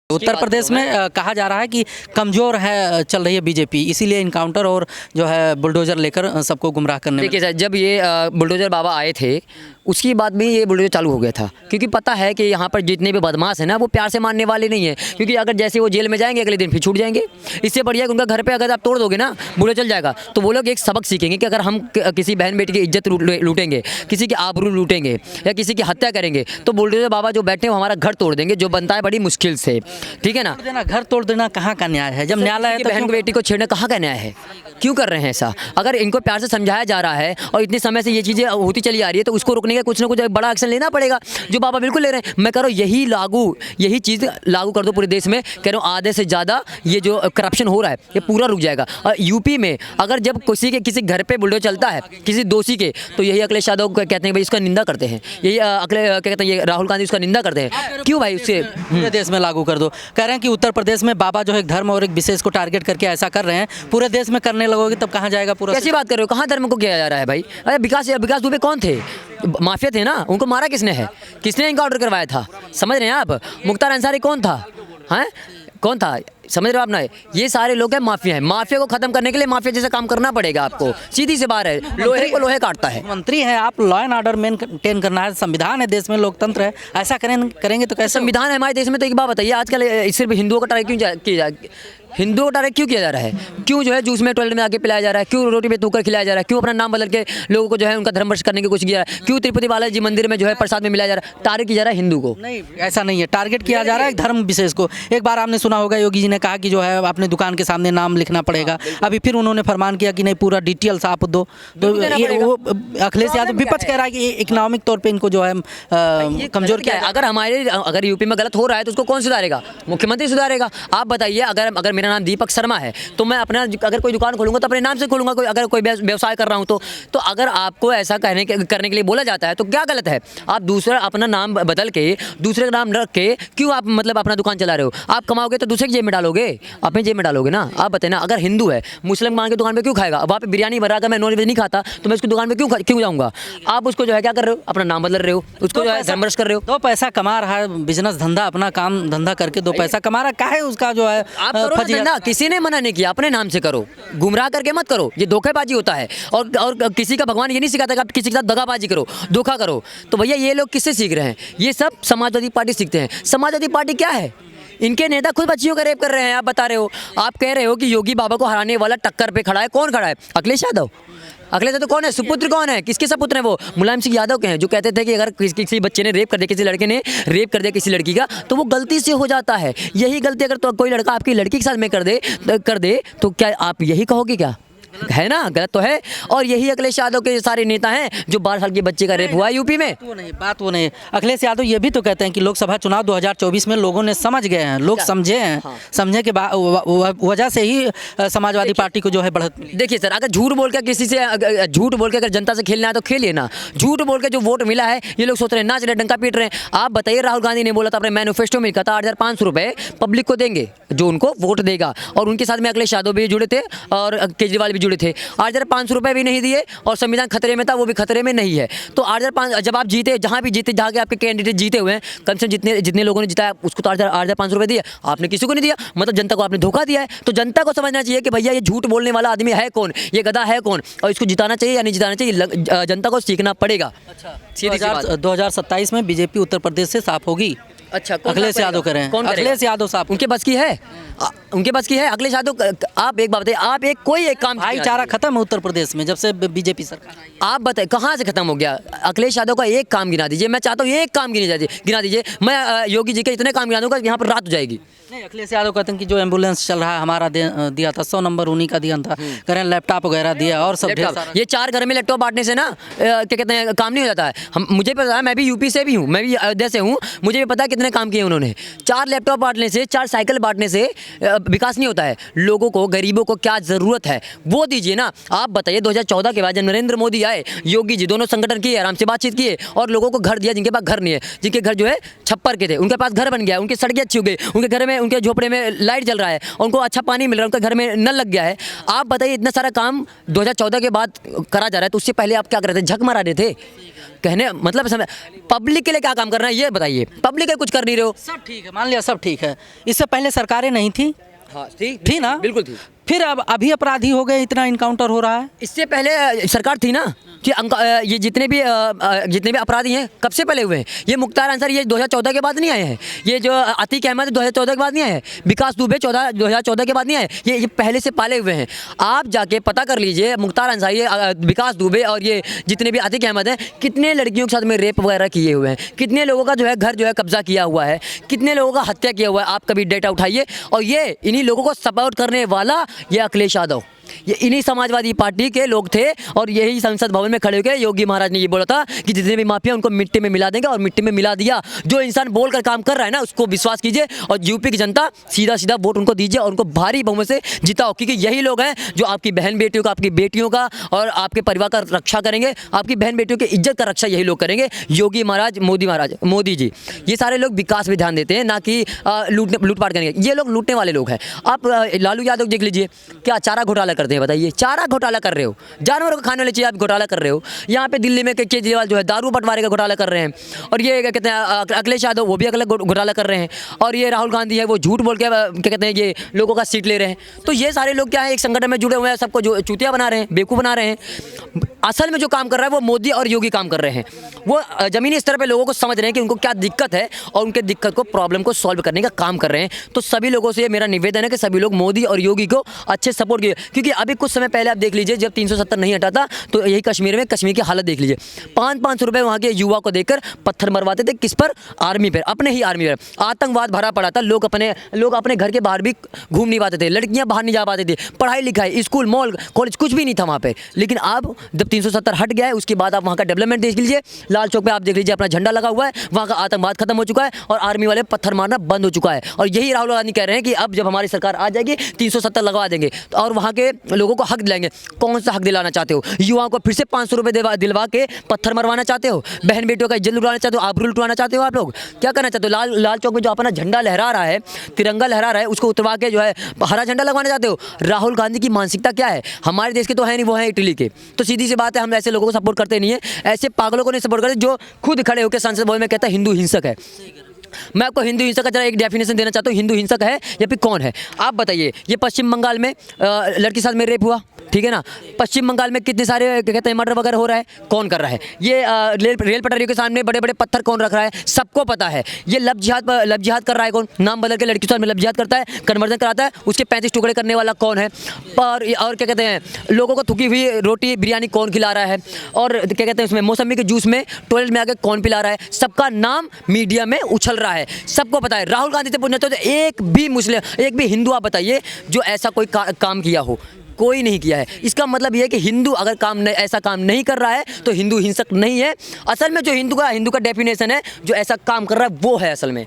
उत्तर प्रदेश में कहा जा रहा है कि कमज़ोर है चल रही है बीजेपी, इसीलिए इनकाउंटर और जो है बुलडोज़र लेकर सबको गुमराह करने में। देखिए सर, जब ये बुलडोज़र बाबा आए थे उसके बाद में ये बुलडोज़र चालू हो गया था, क्योंकि पता है कि यहाँ पर जितने भी बदमाश हैं ना वो प्यार से मानने वाले नहीं है, क्योंकि अगर जैसे वो जेल में जाएंगे अगले दिन फिर छूट जाएंगे। इससे बढ़िया कि उनका घर पे अगर आप तोड़ दोगे ना बुलडोज़र चल जाएगा, तो वो लोग एक सबक सीखेंगे कि अगर हम किसी बहन बेटी की इज्जत लूटेंगे, किसी की आबरू लूटेंगे या किसी की हत्या करेंगे, तो बुलडोज़र बाबा जो बैठे हैं वो हमारा घर तोड़ देंगे, जो बनता है बड़ी मुश्किल से। ठीक है ना, घर तोड़ देना कहाँ का न्याय है? जब न्यायालय है तो बहन बेटी को छेड़ना कहाँ का न्याय है? क्यों कर रहे हैं ऐसा? अगर इनको प्यार से समझाया जा रहा है और इतने समय से ये चीज़ें होती चली आ रही है, तो उसको रोकने का कुछ ना कुछ बड़ा एक्शन लेना पड़ेगा, जो बाबा बिल्कुल ले रहे हैं। मैं कह रहा हूँ यही चीज़ लागू कर दो पूरे देश में। कह रहा हूँ आधे से ज़्यादा ये जो करप्शन हो रहा है ये पूरा रुक जाएगा। और यूपी में अगर जब किसी घर पे बुलडोज़र चलता है किसी दोषी के, तो यही अखिलेश यादव कहते हैं भाई इसका निंदा करते हैं, यही क्या कहते हैं ये राहुल गांधी उसका निंदा करते हैं। क्यों भाई? उससे पूरे देश में लागू कर दो। कह रहे हैं कि उत्तर प्रदेश में बाबा जो है एक धर्म और एक विशेष को टारगेट करके ऐसा कर रहे हैं, पूरे देश में करने लगोगे तब कहाँ जाएगा पूरा? कैसी बात कर रहे हो? कहाँ धर्म को किया जा रहा है भाई? अरे विकास दुबे कौन थे? माफिया थे ना, उनको मारा किसने है? किसने इनका ऑर्डर करवाया था? समझ रहे हैं आप? मुख्तार अंसारी कौन था? हैं कौन था? समझ रहे हो आप ना? ये सारे लोग हैं माफिया हैं। माफिया को खत्म करने के लिए माफिया जैसा काम करना पड़ेगा आपको, सीधी सी बात है। लोहे को लोहे काटता है। मंत्री हैं आप, लॉ एंड ऑर्डर मेंटेन करना है, संविधान है देश में, लोकतंत्र है, ऐसा करेंगे तो कैसे? संविधान है हमारे देश में, तो एक बात बताइए, आजकल सिर्फ हिंदुओं का टारगेट हिंदुओं को टारगेट क्यों किया जा रहा है? क्यों जो है जूस में टॉयलेट में आके पिलाया जा रहा है? क्यों रोटी पे तूकर खिलाया जा रहा है? क्यों अपना नाम बदल के लोगों को जो है उनका धर्म भ्रष्ट करने की कोशिश किया है? क्यों तिरुपति बालाजी मंदिर में जो है प्रसाद में मिलाया जा रहा है? टारगेट किया जा रहा है हिंदू को। नहीं, ऐसा नहीं है, टारगेट किया जा रहा है धर्म विशेष को। एक बार आपने सुना होगा योगी जी ने कहा कि जो है अपने दुकान के सामने नाम लिखना पड़ेगा। अभी फिर उन्होंने फरमान किया कि नहीं पूरा डिटेल्स आप दो, तो ये वो अखिलेश यादव विपक्ष कह रहा है कि इकोनॉमिक तौर पर इनको जो है कमजोर क्या है? अगर यूपी में गलत हो रहा है तो उसको कौन सुधारेगा? मुख्यमंत्री सुधारेगा। आप बताइए, अगर मेरा नाम दीपक शर्मा है तो मैं अपना अगर कोई दुकान खोलूंगा तो अपने नाम से खोलूंगा। अगर कोई व्यवसाय कर रहा हूं तो अगर आपको ऐसा करने के लिए बोला जाता है तो क्या गलत है? आप दूसरा अपना नाम बदल के दूसरे का नाम रख के क्यों आप मतलब अपना दुकान चला रहे हो? आप कमाओगे तो दूसरे की जेब में डालोगे, अपनी जेब में डालोगे ना। आप बताइए ना, अगर हिंदू है मुसलमान की दुकान पे क्यों खाएगा? वहाँ पे बिरयानी बना, अगर मैं नॉन वेज नहीं खाता तो मैं उसकी दुकान पे क्यों जाऊँगा? आप उसको जो है क्या कर रहे हो? अपना नाम बदल रहे हो, उसको जो है धर्मरस कर रहे हो। दो पैसा कमा रहा है, बिजनेस धंधा अपना काम धंधा करके दो पैसा कमा रहा है, काहे उसका जो है आप करो ना, किसी ने मना नहीं किया, अपने नाम से करो, गुमराह करके मत करो। ये धोखेबाजी होता है। और किसी का भगवान ये नहीं सिखाता कि आप किसी के साथ दगाबाजी करो, धोखा करो। तो भैया ये लोग किससे सीख रहे हैं? ये सब समाजवादी पार्टी सीखते हैं। समाजवादी पार्टी क्या है? इनके नेता खुद बच्चियों का रेप कर रहे हैं। आप बता रहे हो, आप कह रहे हो कि योगी बाबा को हराने वाला टक्कर पे खड़ा है। कौन खड़ा है? अखिलेश यादव। अखिलेश यादव कौन है? सुपुत्र कौन है? किसके सपुत्र हैं वो? मुलायम सिंह यादव के हैं, जो कहते थे कि अगर किसी बच्चे ने रेप कर दिया, किसी लड़के ने रेप कर दिया किसी लड़की का, तो वो गलती से हो जाता है। यही गलती अगर तो कोई लड़का आपकी लड़की के साथ में कर दे तो क्या आप यही कहोगे? क्या है ना, गलत तो है। और यही अखिलेश यादव के सारे नेता हैं जो 12 साल के बच्चे का रेप हुआ है यूपी में। बात वो नहीं। अखिलेश यादव ये भी तो कहते हैं कि लोकसभा चुनाव 2024 में लोगों ने समझ गए हैं, लोग समझे हैं। हाँ। समझे के वजह से ही समाजवादी पार्टी को जो है बढ़त। देखिए सर, अगर झूठ बोल के अगर जनता से खेलना है तो खेलिए ना। झूठ बोल के जो वोट मिला है ये लोग सोच रहे हैं, नाच रहे, डंका पीट रहे हैं। आप बताइए, राहुल गांधी ने बोला था अपने मैनिफेस्टो में, कहा 8,500 रुपये पब्लिक को देंगे जो उनको वोट देगा, और उनके साथ में अखिलेश यादव भी जुड़े थे और केजरीवाल भी जुड़े थे। 8,500 रुपये भी नहीं दिए और संविधान खतरे में था, वो भी खतरे में नहीं है। तो 8,500 जब आप जीते, जहाँ भी जीते, जहाँ के आपके कैंडिडेट जीते हुए हैं, कम से जितने लोगों ने जिताया उसको तो 8,500 रुपये दिए, आपने किसी को नहीं दिया। मतलब जनता को आपने धोखा दिया है। तो जनता को समझना चाहिए कि भैया ये झूठ बोलने वाला आदमी है कौन, ये गधा है कौन, और इसको जिताना चाहिए या नहीं जिताना चाहिए, जनता को सीखना पड़ेगा। अच्छा, 2027 में बीजेपी उत्तर प्रदेश से साफ होगी। अच्छा, अखिलेश यादव करें? कौन? अखिलेश यादव साहब उनके बस की है, उनके बस की है। अखिलेश यादव, आप एक बात बताइए, आप कोई एक काम, भाईचारा खत्म है उत्तर प्रदेश में जब से बीजेपी सरकार आई। आप बताइए कहाँ से खत्म हो गया? अखिलेश यादव का एक काम गिना दीजिए। मैं चाहता हूँ एक काम गिना दीजिए। मैं योगी जी के इतने काम गिना दूंगा यहाँ पर रात हो जाएगी। नहीं, अखिलेश यादव कहते हैं कि जो एम्बुलेंस चल रहा है हमारा दिया था, 100 नंबर उन्हीं का दिया था, करें लैपटॉप वगैरह दिया और सब। ये 4 घर में लैपटॉप बांटने से ना क्या कहते हैं काम नहीं हो जाता है। मुझे पता है, मैं भी यूपी से भी हूँ, मैं भी अयोध्या से हूँ, मुझे भी पता है कितने काम किए उन्होंने। 4 लैपटॉप बांटने से, 4 साइकिल बांटने से विकास नहीं होता है। लोगों को, गरीबों को क्या जरूरत है वो दीजिए ना। आप बताइए, 2014 के बाद जब नरेंद्र मोदी आए, योगी जी, दोनों संगठन किए, आराम से बातचीत किए और लोगों को घर दिया जिनके पास घर नहीं है, जिनके घर जो है छप्पर के थे, उनके पास घर बन गया, उनकी सड़कें अच्छी हो गई, उनके घर में, उनके झोपड़े में लाइट जल रहा है, उनको अच्छा पानी मिल रहा है, उनके घर में नल लग गया है। आप बताइए, इतना सारा काम 2014 के बाद करा जा रहा है, तो उससे पहले आप क्या कर रहे थे? झक मारा रहे थे। कहने मतलब समय पब्लिक के लिए क्या काम करना है ये बताइए। पब्लिक के कुछ कर नहीं रहे हो। सब ठीक है, मान लिया सब ठीक है, इससे पहले सरकारें नहीं थी, हाँ थी ना, बिल्कुल थी। फिर अब अभी अपराधी हो गए, इतना इनकाउंटर हो रहा है। इससे पहले सरकार थी ना कि ये जितने भी अपराधी हैं कब से पहले हुए हैं। ये मुख्तार अंसारी ये 2014 के बाद नहीं आए हैं। ये जो अतीक अहमद 2014 के बाद नहीं आए हैं। विकास दुबे 2014 के बाद नहीं आए। ये पहले से पाले हुए हैं। आप जाके पता कर लीजिए मुख्तार अंसारी, विकास दुबे और ये जितने भी अतीक अहमद हैं कितने लड़कियों के साथ में रेप वगैरह किए हुए हैं, कितने लोगों का जो है घर जो है कब्जा किया हुआ है, कितने लोगों का हत्या किया हुआ है। आप कभी डेटा उठाइए। और ये इन्हीं लोगों को सपोर्ट करने वाला ये अखिलेश यादव, ये इन्हीं समाजवादी पार्टी के लोग थे। और यही संसद भवन में खड़े होकर योगी महाराज ने ये बोला था कि जितने भी माफिया उनको मिट्टी में मिला देंगे, और मिट्टी में मिला दिया। जो इंसान बोलकर काम कर रहा है ना उसको विश्वास कीजिए, और यूपी की जनता सीधा सीधा वोट उनको दीजिए और उनको भारी बहुमत से जिताओ, क्योंकि यही लोग हैं जो आपकी बहन बेटियों का, आपकी बेटियों का और आपके परिवार का रक्षा करेंगे। आपकी बहन बेटियों की इज्जत का रक्षा यही लोग करेंगे। योगी महाराज, मोदी जी, ये सारे लोग विकास पे ध्यान देते हैं, ना कि लूटपाट करेंगे। ये लोग लूटने वाले लोग हैं। आप लालू यादव देख लीजिए, क्या चारा घोटाला करते हैं बताइए। चारा घोटाला कर रहे हो, जानवरों को खाने वाली चीज़ आप घोटाला कर रहे हो। यहाँ पे दिल्ली में केजरीवाल जो है दारू बंटवारे का घोटाला कर रहे हैं। और ये क्या कहते हैं अखिलेश यादव, वो भी अलग घोटाला कर रहे हैं। और ये राहुल गांधी है, वो झूठ बोल के क्या कहते हैं ये लोगों का सीट ले रहे हैं। तो ये सारे लोग क्या है, एक संगठन में जुड़े हुए हैं, सबको जो चूतिया बना रहे हैं, बेवकूफ़ बना रहे हैं। असल में जो काम कर रहा है वो मोदी और योगी काम कर रहे हैं। वो ज़मीनी स्तर पे लोगों को समझ रहे हैं कि उनको क्या दिक्कत है और उनके दिक्कत को, प्रॉब्लम को सॉल्व करने का काम कर रहे हैं। तो सभी लोगों से मेरा निवेदन है कि सभी लोग मोदी और योगी को अच्छे सपोर्ट कीजिए। क्योंकि अभी कुछ समय पहले आप देख लीजिए, जब 370 नहीं हटा था तो यही कश्मीर की हालत देख लीजिए। 500 रुपये वहाँ के युवा को देकर पत्थर मरवाते थे। किस पर? आर्मी पर, अपने ही आर्मी पर। आतंकवाद भरा पड़ा था। लोग अपने घर के बाहर भी घूम नहीं पाते थे, लड़कियाँ बाहर नहीं जा पाती थी, पढ़ाई लिखाई, स्कूल, मॉल, कॉलेज कुछ भी नहीं था वहाँ पे। लेकिन अब जब 370 हट गया है, उसके बाद आप वहाँ का डेवलपमेंट देख लीजिए। लाल चौक पे आप देख लीजिए अपना झंडा लगा हुआ है, वहाँ का आतंकवाद खत्म हो चुका है और आर्मी वाले पत्थर मारना बंद हो चुका है। और यही राहुल गांधी कह रहे हैं कि अब जब हमारी सरकार आ जाएगी 370 लगवा देंगे और वहाँ के लोगों को हक दिलाएंगे। कौन सा हक दिलाना चाहते हो? युवाओं को फिर से 500 रुपये दिलवा के पत्थर मरवाना चाहते हो? बहन बेटियों का इज्जत लुटाना चाहते हो? आबरू लुटवाना चाहते हो? आप लोग क्या करना चाहते हो? लाल चौक में जो अपना झंडा लहरा रहा है, तिरंगा लहरा रहा है, उसको उतरवा के जो है हरा झंडा लगवाना चाहते हो? राहुल गांधी की मानसिकता क्या है? हमारे देश के तो है नहीं, वो है इटली के। तो सीधी सी बात है, हम ऐसे लोगों को सपोर्ट करते नहीं है। ऐसे पागलों को नहीं सपोर्ट करते जो खुद खड़े होकर संसद भवन में कहता है हिंदू हिंसक है। मैं आपको हिंदू हिंसक का जरा एक डेफिनेशन देना चाहता हूँ। हिंदू हिंसक है या फिर कौन है? आप बताइए। ये पश्चिम बंगाल में लड़की के साथ में रेप हुआ, ठीक है ना। पश्चिम बंगाल में कितने सारे क्या कहते हैं मर्डर वगैरह हो रहा है, कौन कर रहा है? ये रेल पटरियों के सामने बड़े बड़े पत्थर कौन रख रहा है, सबको पता है। ये लब जिहाद कर रहा है कौन? नाम बदल के लड़की के साथ में लब जिहाद करता है, कन्वर्जन कराता है, उसके 35 टुकड़े करने वाला कौन है? और क्या कहते हैं लोगों को थुकी हुई रोटी बिरयानी कौन खिला रहा है? और क्या कहते हैं उसमें मौसमी के जूस में टॉयलेट में आके कौन पिला रहा है? सबका नाम मीडिया में उछल रहा है, सबको पता है। राहुल गांधी से पूछना चाहते एक भी मुस्लिम, एक भी हिंदू आप बताइए जो ऐसा कोई काम किया हो। कोई नहीं किया है। इसका मतलब यह है कि हिंदू अगर ऐसा काम नहीं कर रहा है तो हिंदू हिंसक नहीं है। असल में जो हिंदू का डेफिनेशन है, जो ऐसा काम कर रहा है वो है असल में।